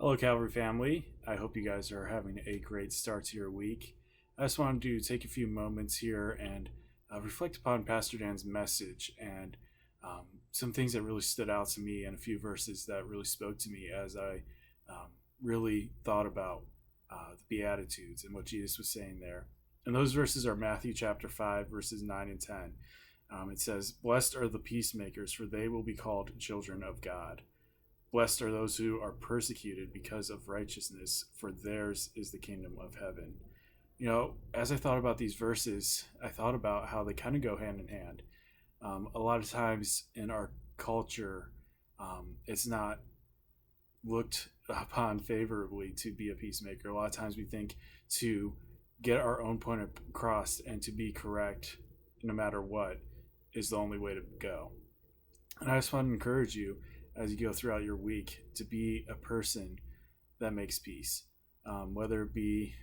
Hello, Calvary family. I hope you guys are having a great start to your week. I just wanted to take a few moments here and reflect upon Pastor Dan's message and some things that really stood out to me and a few verses that really spoke to me as I really thought about the Beatitudes and what Jesus was saying there. And those verses are Matthew chapter 5, verses 9 and 10. It says, "Blessed are the peacemakers, for they will be called children of God. Blessed are those who are persecuted because of righteousness, for theirs is the kingdom of heaven." As I thought about these verses, I thought about how they kind of go hand in hand. A lot of times in our culture, it's not looked upon favorably to be a peacemaker. A lot of times we think to get our own point across and to be correct no matter what is the only way to go. And I just want to encourage you as you go throughout your week to be a person that makes peace, whether it be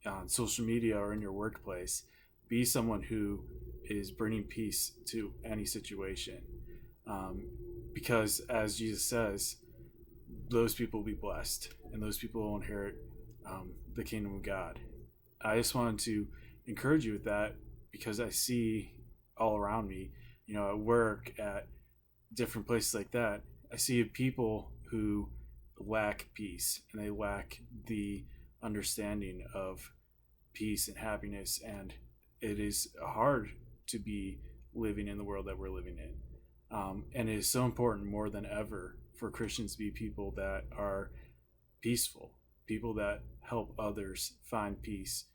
on social media or in your workplace. Be someone who is bringing peace to any situation, because as Jesus says, those people will be blessed and those people will inherit the kingdom of God. I just wanted to encourage you with that because I see all around me, at work, at different places like that, I see people who lack peace and they lack the understanding of peace and happiness, and it is hard to be living in the world that we're living in. And it is so important more than ever for Christians to be people that are peaceful, people that help others find peace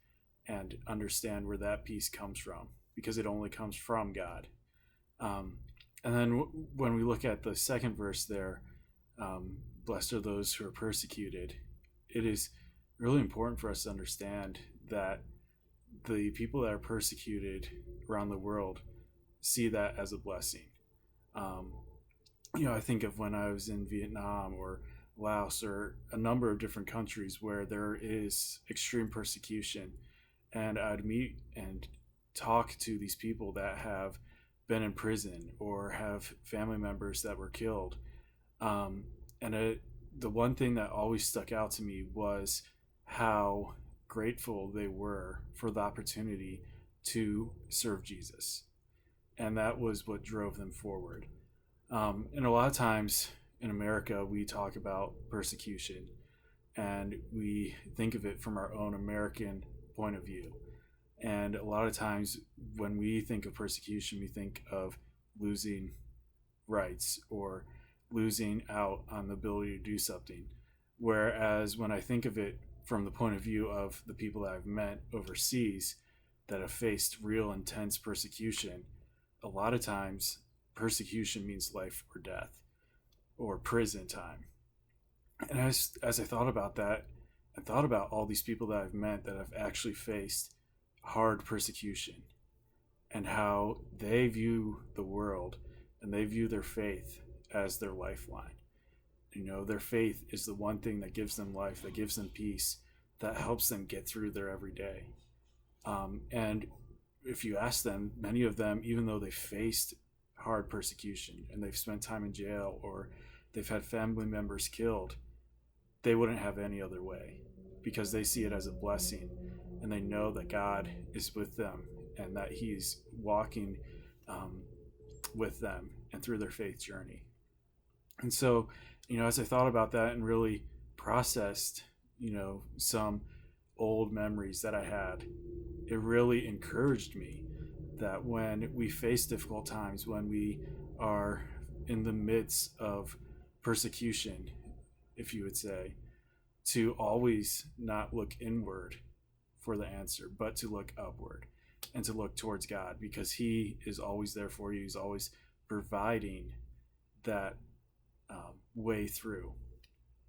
and understand where that peace comes from, because it only comes from God. And then when we look at the second verse there, blessed are those who are persecuted, it is really important for us to understand that the people that are persecuted around the world see that as a blessing. I think of when I was in Vietnam or Laos or a number of different countries where there is extreme persecution, and I'd meet and talk to these people that have been in prison or have family members that were killed. The one thing that always stuck out to me was how grateful they were for the opportunity to serve Jesus. And that was what drove them forward. And a lot of times in America, we talk about persecution and we think of it from our own American point of view. And a lot of times when we think of persecution, we think of losing rights or losing out on the ability to do something. Whereas when I think of it from the point of view of the people that I've met overseas that have faced real intense persecution, a lot of times persecution means life or death or prison time. And as I thought about that, I thought about all these people that I've met that have actually faced hard persecution and how they view the world and they view their faith as their lifeline. Their faith is the one thing that gives them life, that gives them peace, that helps them get through their everyday. And if you ask them, many of them, even though they faced hard persecution and they've spent time in jail or they've had family members killed, they wouldn't have any other way because they see it as a blessing. And they know that God is with them and that He's walking with them and through their faith journey. And so, as I thought about that and really processed, some old memories that I had, it really encouraged me that when we face difficult times, when we are in the midst of persecution, if you would say, to always not look inward for the answer, but to look upward and to look towards God, because He is always there for you. He's always providing that way through.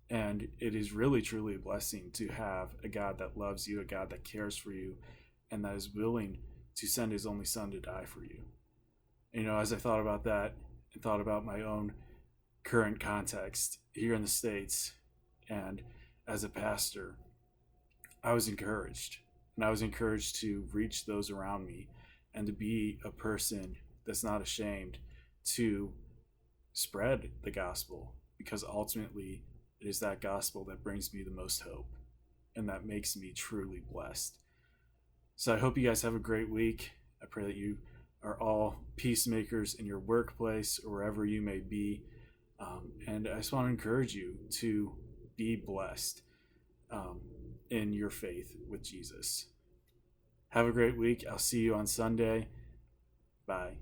And it is really, truly a blessing to have a God that loves you, a God that cares for you, and that is willing to send His only Son to die for you. As I thought about that and thought about my own current context here in the States and as a pastor, I was encouraged. And I was encouraged to reach those around me and to be a person that's not ashamed to spread the gospel, because ultimately It is that gospel that brings me the most hope and that makes me truly blessed. So I hope you guys have a great week. I pray that you are all peacemakers in your workplace or wherever you may be. And I just want to encourage you to be blessed in your faith with Jesus. Have a great week. I'll see you on Sunday. Bye.